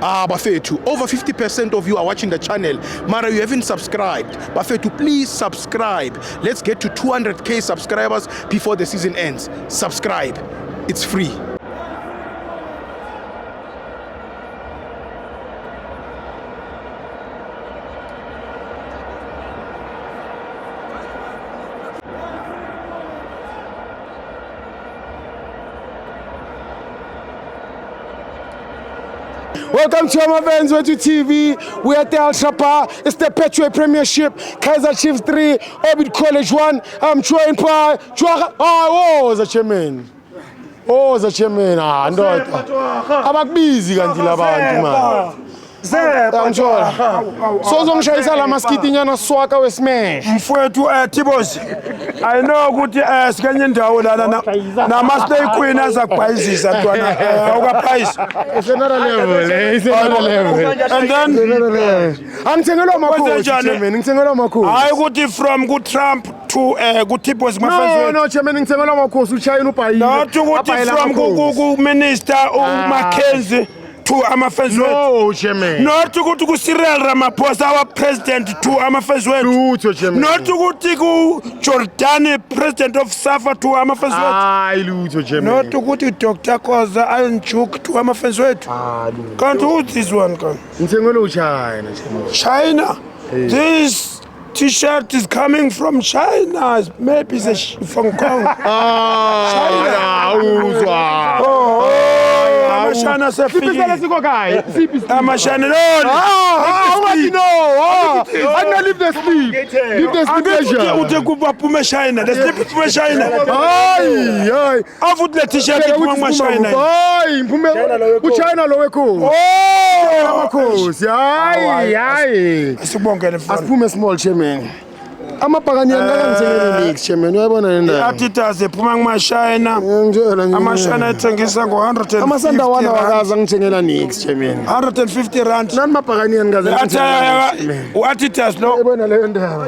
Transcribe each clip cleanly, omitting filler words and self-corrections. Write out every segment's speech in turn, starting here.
Bafethu, over 50% of you are watching the channel. Mara, you haven't subscribed. Bafethu, please subscribe. Let's get to 200k subscribers before the season ends. Subscribe. It's free. Welcome to our fans to TV. We're at the Al Shapa. It's the Petway Premiership. Kaizer Chiefs 3, Orbit College 1. I'm trying to. Oh, the chairman. Oh, the chairman. I'm busy kanti labantu man. Angithola. Sozongishayisa la maskiti nyana swaka wesmash. Mfowethu Tibosi. I know ukuthi sikanye indawo lana na Master Queen azakubhayizisa ntwana awukaphayisa. It's another level. It's another level. And then angithengelwa makhosi chairman. Ngithengelwa makhosi. Hayi ukuthi from ku Trump to ku Tibosi mafezwe. No chairman ngithengelwa makhosi uChina ubhayile. Not ukuthi from ku Minister uMackenzie to amafezwe. No chairman. Not ukuthi ku Cyril Ramaphosa our president to amafezwe. Lutho chairman. Not ukuthi ku Jordan president of SAFA to amafezwe. Hayi lutho chairman. Not ukuthi Dr. Khoza Anjuk to amafezwe. Can't do this one kan. Ngithengelwa uChina chairman. China. This T-shirt is coming from China. Maybe it's from Hong Kong. China. Amashana sefiki. Amashana no. What you know? I'm gonna leave the sleep. Leave the sleep. Ute kubapume China. The sleep from China. Ay. Avut le T-shirt from China. Ay, mpume uChina lo wekho. Oh, makhosi. Ay. Asibongele mfana. Asiphume small chairman. Amabhakani ngangithengele mix chairman uyabona nendaba. Atitaze phuma ngumashayina. Ngitshela nje. Amashana ethengisa ngo150. Amasanda wana wakaza ngithengela nix chairman. 150 rand. Nani mabhakani ngaze ngithengela. Atitaze lo. Uyabona leyo ndaba.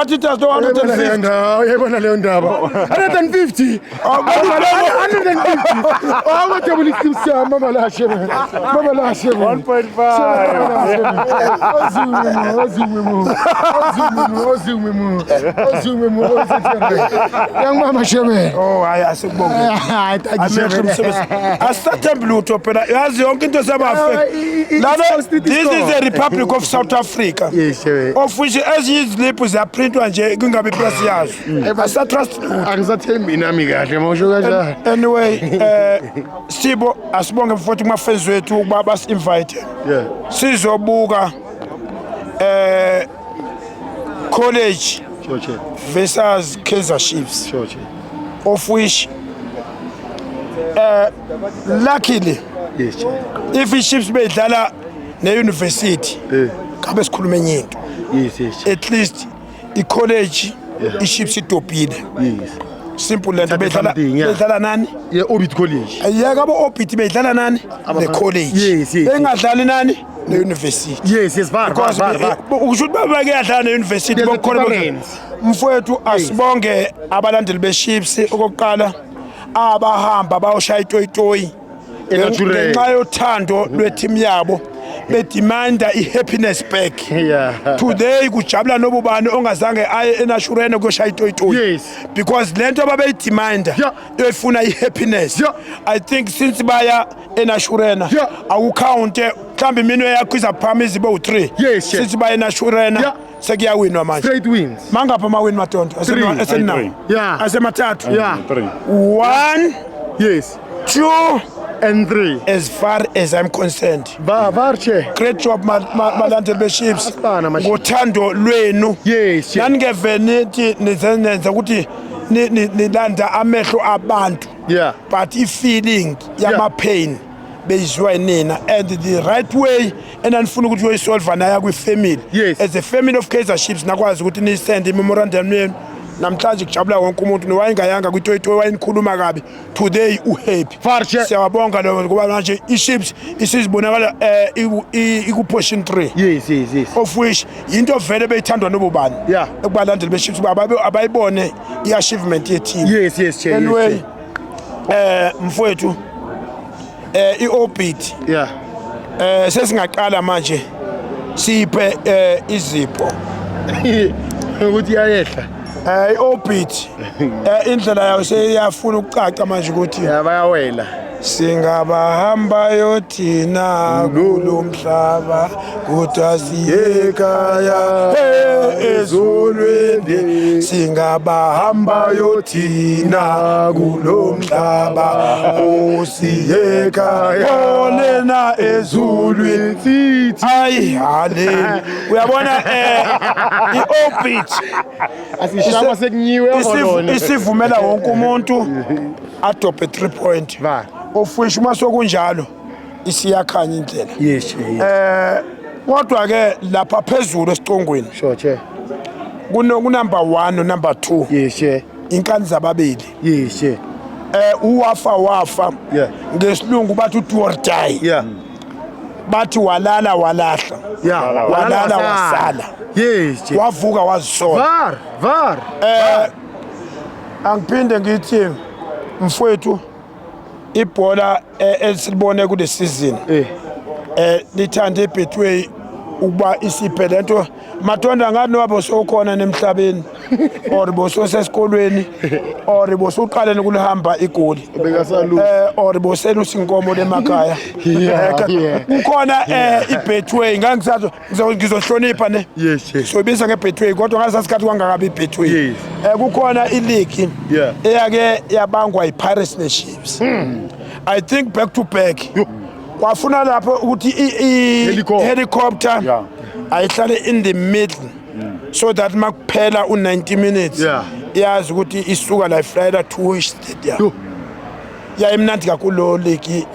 Atitaze lo 150. Uyabona leyo ndaba. 150. 150. Oh, what double is mama la chairman. Mama la chairman. 1.5. Young mama chairman. Oh, asibonge. Asithathe lutho phela yazi yonke into sabafeka. This is the Republic of South Africa. Yes, chairman. Of which as iziliphu ziyaprintwa nje kungabe price yazo. Asatrust. Angisathembi nami kahle mawusho kanjani. Anyway, Sibo asibonge mfowethu kumafenzi wethu ukuba bas invite. Yeah. Sizobuka College versus Kaizer Chiefs, of which luckily yes, if Chiefs bedlala ne university kabe sikhulume nyinto yes, at least the college Chiefs itopile yes. Simple lento bedlala nani yeah Orbit College ayeka bo Orbit bedlala nani the college yes bengadlali nani the university yes because ukusho ukuthi baba kuyadlala ne university bokukhona mfowethu asibonge abalandeli beChiefs okokuqala abahamba bayoshaya itoyitoyi ngenxa yothando lweteam yabo bedimanda ihappiness back today kujabula nobubani ongazange aye enashurene kuyoshaya itoyitoyi yes because lento ababeyidimanda efuna ihappiness I think since baya enashurena awucounte mhlambi imino yakho izaphama izibe u3 since baya enashurena sekuyawinwa manje straight wins mangapha amawin matonto asenawo asemathathu 1 yes 2 and 3 as far as I'm concerned. Varche Great job malandeli beChiefs ngothando lwenu. Yes. Nani ngeveni nizenza ukuthi nilanda amehlo abantu. Yeah. But ifeeling yama pain bezizwa nina and the right way enanifuna ukuthi uyisolve naye kwifamily. Yes. As a family of Kaizer Chiefs nakwazi ukuthi ni send memorandum yenu. Namhlanje kujabula wonke umuntu niwayengayanga kwitoyitoyi wayenikhuluma kabi today uhappy siyabonga lo ngoba manje iChiefs isizibonakala ikuposition 3 yes of which into vele beyithandwa nobubani ekubalandeli beChiefs abayibone iachievement yeteam yes anyway mfowethu iOrbit sesingaqala manje siphe izipho ukuthi iyayehla i-orbit indlela yayo seyiyafuna ukucaca manje ukuthi bayawela singabahamba yothina kulo mhlaba kodwa siyekhaya ezulwini singabahamba yothina kulo mhlaba siyekhaya olena ezulwini sithi hayi hale uyabona i-orbit asishaba sekunyiwe ngolona isivumela wonke umuntu adophe 3 point ofisha uma sokunjalo isiyakhanya indlela yes kodwa ke lapha phezulu esicongweni sure kunumber 1 no number 2 yes inkani zababili yes wafa yeah ngesilungu bathi do or die yeah bathi walala walahla yeah walala wasala yes wavuka wazisola var angiphinde ngithi mfowethu ibhola esilibone kule season lithanda iBetway ukuba isiphe lento matonda ngathi noba sokhona nemhlabeni or bososesikolweni or bosuqale nokulihamba igoli or boselusa inkomo lemakhaya ukhona iBetway ngangisazo ngizohlonipha ne sobiza ngeBetway kodwa ngasasikhathi kwangakabi iBetway kukhona ileague eyake yabangwa iPirates neChiefs I think back to back wafuna lapho ukuthi helicopter ayihlale in the middle so that makuphela u90 minutes yazi ukuthi isuka la Friday to stadium yayimnandi kakhulu league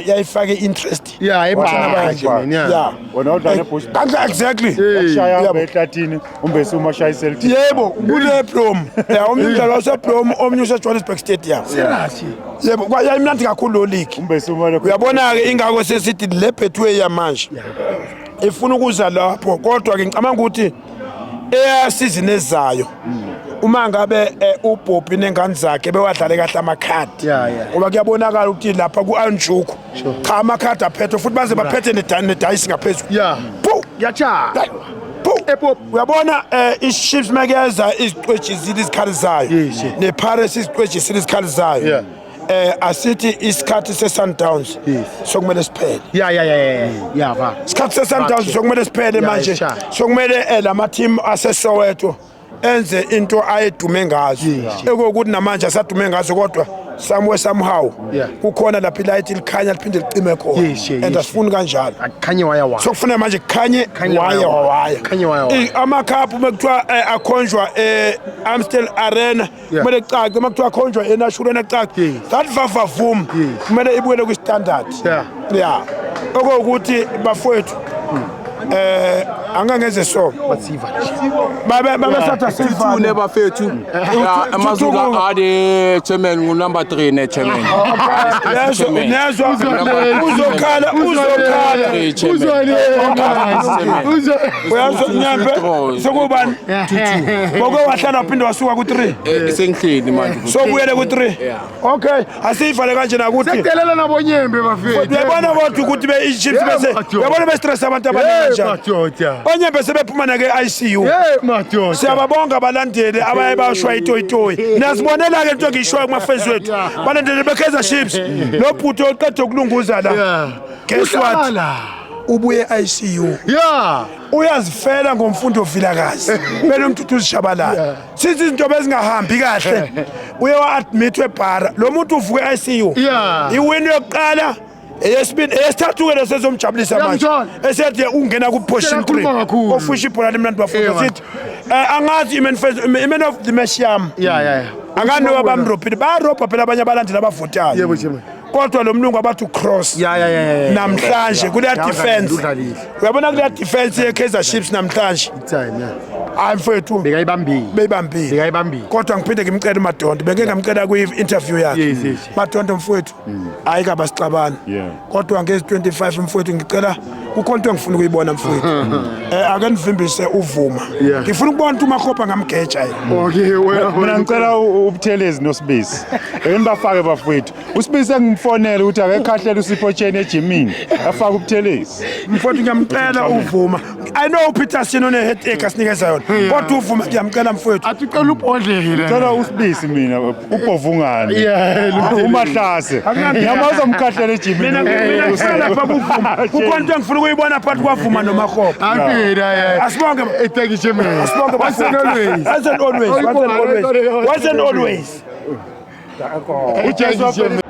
yayifake interest wona udlala eBush exactly shaya ehlathini umbese uma shaya iselect yebo kule prom umdlalo waseprom omnye useJohannesburg Stadium yebo kwayimnandi kakhulu league umbese uma uyabona ke ingako sesithi le Betway yamanje ifuna ukuza lapho kodwa ke ngicabanga ukuthi season ezayo uma ngabe uBobby nengane zakhe bewadlale kahle amakhadi ngoba kuyabonakala ukuthi lapha kuAnjuku cha amakhadi aphethe futhi baze baphethe nedayisi ngaphezulu yacha uyabona iChiefs makeza iziqwejizile izikhali zayo nePirates iziqwejizile izikhali zayo asithi isikhathi seSundowns sokumele siphele va isikhathi seSundowns sokumele siphele manje sokumele lama team aseSoweto enze into ayedume ngazo ekokuthi namanje asadume ngazo kodwa somehow kukhona lapha ilight likhanya liphinde licime khona and asifuni kanjalo khanye waya sokufuna manje kukhanye waya amakhaphu mekuthiwa akhonjwa Amstel Arena kumele cace mekuthiwa akhonjwa eNashuleni cace that vavavum kumele ibuyele ku standard okokuthi bafowethu angangeze so baba satha Two never fail to. Amazuka are the chairman number 3 ne chairman. Nezwa uzokhala uyazonyambe sokubani boko wahlala uphinde wasuka ku3 Sengihleli manje. so buyele ku3 okay asivale kanje nakuthi sekudelela nabonyembe bafethu uyabona kodwa ukuthi beChiefs bese uyabona bestress abantu abaningi onyembe sebephuma ke ICU siyababonga abalandeli abaye bashwa itoyitoyi nasibonela ke into ngishoyo kumafans wethu balandeli beKaizer Chiefs lo bhuti oqeda ukulunguza la guess what ubuye ICU uyazifela ngomfundo vilakazi bele umthuthu uzishabalala sithi izinto bezingahambi kahle uye wa-admit webhara lo muntu uvuke ICU iwini yokuqala esithathu ke sezomjabulisa manje esethi ungena ku position 3 ofisha ibhola lemnandi bafuna sithi angazi man of the match yami angani wabamrophi barobha phela abanye abalandeli abavotayo kodwa lo mlungu abathi cross namhlanje kule defense uyabona kule defense yeKaizer Chiefs namhlanje hayi mfethu beyibambile kodwa ngiphinde ngimcela uMadondo bengeke ngamcela kwi-interview yakhe Madondo mfethu hayi kaba sixabana kodwa ngezi 25 mfethu ngicela kukhona into engifuna ukuyibona mfowethu ake nivimbise uvuma ngifuna ukubona ukuthi uMakhoba ngamgeja Mina ngicela ubuthelezi noSibisi. Nibafake bafowethu. uSibisi engimfonela ukuthi ake khahlela uSipho Chene ejimini. Afake ubuthelezi. mfowethu ngiyamcela uvuma I know Peterson one headache asinikeza yona kodwa uvuma ngiyamcela mfowethu Aticela ubhodlele. Ngicela uSibisi mina ubhovungane. Umahlase. Yamaza umkhahlela ejimini. mina ngicela lapha kuvuma kukhona into engifuna ukuyibona phakathi kwavuma noMakhoba asibonge Thank you, Chairman. asibonge Once and always. once and always Once and always. once and always Thank you, Chairman.